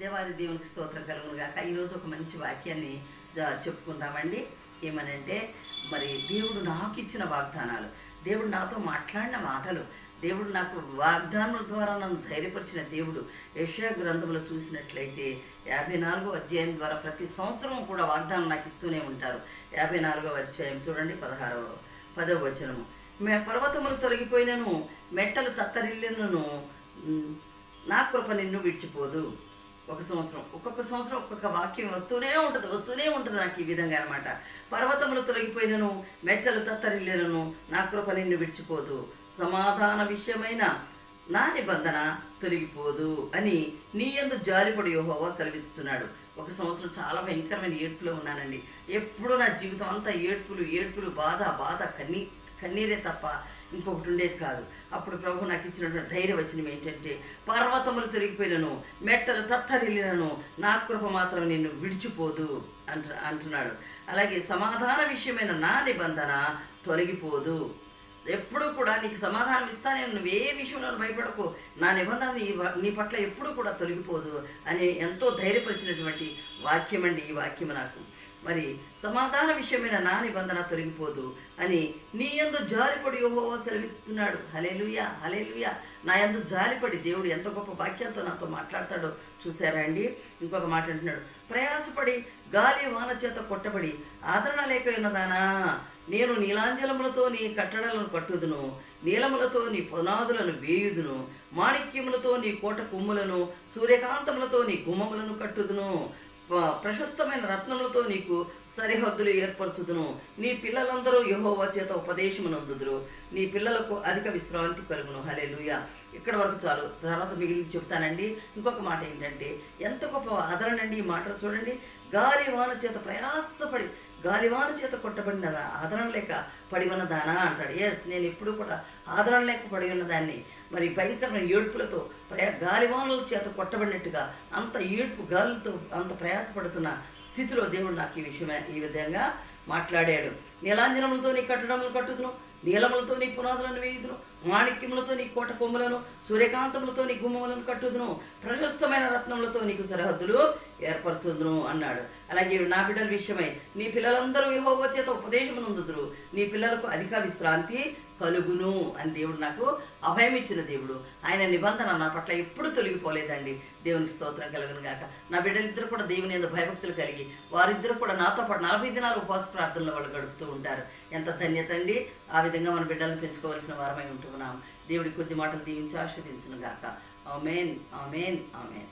దేవాది దేవునికి స్తోత్రం కలుగును గాక. ఈరోజు ఒక మంచి వాక్యాన్ని చెప్పుకుందామండి. ఏమనంటే, మరి దేవుడు నాకు ఇచ్చిన వాగ్దానాలు, దేవుడు నాతో మాట్లాడిన మాటలు, దేవుడు నాకు వాగ్దానాల ద్వారా నన్ను ధైర్యపరిచిన దేవుడు. యెషయా గ్రంథంలో చూసినట్లయితే 54వ అధ్యాయం ద్వారా ప్రతి సంవత్సరం కూడా వాగ్దానం నాకు ఇస్తూనే ఉంటారు. 54వ అధ్యాయం చూడండి, 10వ వచనము. పర్వతములు తొలగిపోయినను, మెట్టలు తత్తరిల్లినను, నా కృప నిన్ను విడిచిపోదు. ఒక్కొక్క సంవత్సరం ఒక్కొక్క వాక్యం వస్తూనే ఉంటుంది నాకు ఈ విధంగా అనమాట. పర్వతములు తొలగిపోయినను, మెట్టలు తత్తరిల్లినను, నా కృప నిన్ను విడిచిపోదు. సమాధాన విషయమైన నా నిబంధన తొలగిపోదు అని నీ యందు జాలిపడి యెహోవా సెలవిస్తున్నాడు. ఒక సంవత్సరం చాలా భయంకరమైన ఏడ్పులో ఉన్నానండి. ఎప్పుడూ నా జీవితం అంతా ఏడ్పులు, బాధ, కన్నీరే తప్ప ఇంకొకటి ఉండేది కాదు. అప్పుడు ప్రభు నాకు ఇచ్చినటువంటి ధైర్యవచనం ఏంటంటే, పర్వతములు తొలగిపోయినను, మెట్టలు తత్తరిల్లినను, నా కృప మాత్రం నిన్ను విడిచిపోదు అంటున్నాడు. అలాగే సమాధాన విషయమైన నా నిబంధన తొలగిపోదు. ఎప్పుడూ కూడా నీకు సమాధానం ఇస్తానే, నువ్వు ఏ విషయంలో భయపడకు, నా నిబంధన నీ పట్ల ఎప్పుడూ కూడా తొలగిపోదు అని ఎంతో ధైర్యపరిచినటువంటి వాక్యం అండి ఈ వాక్యం నాకు. మరి సమాధాన విషయమైన నా నిబంధన తొలగిపోదు అని నీ యందు జాలిపడి యెహోవా సెలవిస్తున్నాడు. హల్లెలూయా, హల్లెలూయా. నా యందు జాలిపడి దేవుడు ఎంత గొప్ప వాక్యంతో నాతో మాట్లాడతాడో చూసారా అండి. ఇంకొక మాట అంటున్నాడు, ప్రయాసపడి గాలి వాన చేత కొట్టబడి ఆదరణ లేక ఉన్నదానా, నేను నీలాంజలములతో నీ కట్టడలను కట్టుదును, నీలములతో నీ పునాదులను వేయుదును, మాణిక్యములతో నీ కోట కొమ్ములను, సూర్యకాంతములతో నీ గుమ్మములను కట్టుదును, ప్రశస్తమైన రత్నములతో నీకు సరిహద్దులు ఏర్పరచుదును, నీ పిల్లలందరూ యెహోవా చేత ఉపదేశమునందుదురు, నీ పిల్లలకు అధిక విశ్రాంతి కలుగును. హల్లెలూయా. ఇక్కడ వరకు చాలు, తర్వాత మిగిలి చెప్తానండి. ఇంకొక మాట ఏంటంటే, ఎంత గొప్ప ఆదరణ అండి ఈ మాట చూడండి. గాలివాన చేత ప్రయాసపడి, గాలివాన చేత కొట్టబడిన ఆదరణ లేక పడి ఉన్నదానా అంటాడు. ఎస్, నేను ఎప్పుడు కూడా ఆదరణ లేక పడి ఉన్నదాన్ని. మరి భయంకరమైన ఏడ్పులతో గాలివానుల చేత కొట్టబడినట్టుగా అంత ఏడ్పు గాలులతో అంత ప్రయాసపడుతున్న స్థితిలో దేవుడు నాకు ఈ విధంగా మాట్లాడాడు. నీలాంజనములతో నీ కట్టడములు కట్టుదును, నీలములతో నీ పునాదులను వేయుదును, మాణిక్యములతో నీ కోట కొమ్ములను, సూర్యకాంతములతో నీ గుమ్మములను కట్టుదును, ప్రశస్తమైన రత్నములతో నీకు సరిహద్దులు ఏర్పరచుదును అన్నాడు. అలాగే నా బిడ్డల విషయమై నీ పిల్లలందరూ యెహోవా చేత ఉపదేశమునందుదురు, నీ పిల్లలకు అధిక విశ్రాంతి కలుగును అని దేవుడు నాకు అభయం ఇచ్చిన దేవుడు. ఆయన నిబంధన నా పట్ల ఎప్పుడు తొలగిపోలేదండి. దేవునికి స్తోత్రం కలుగును గాక. నా బిడ్డలిద్దరూ కూడా దేవుని యందు భయభక్తులు కలిగి వారిద్దరూ కూడా నాతో పాటు 40 దినాలు ఉపవాస ప్రార్థనలో వాళ్ళు గడుపుతూ ఉంటారు. ఎంత ధన్యత అండి. ఆ విధంగా మన బిడ్డలను పెంచుకోవాల్సిన వారమై ఉంటున్నాం. దేవుడి కొద్ది మాటలు దీవించి ఆశీర్వదించును గాక. ఆమేన్, ఆమేన్, ఆమేన్.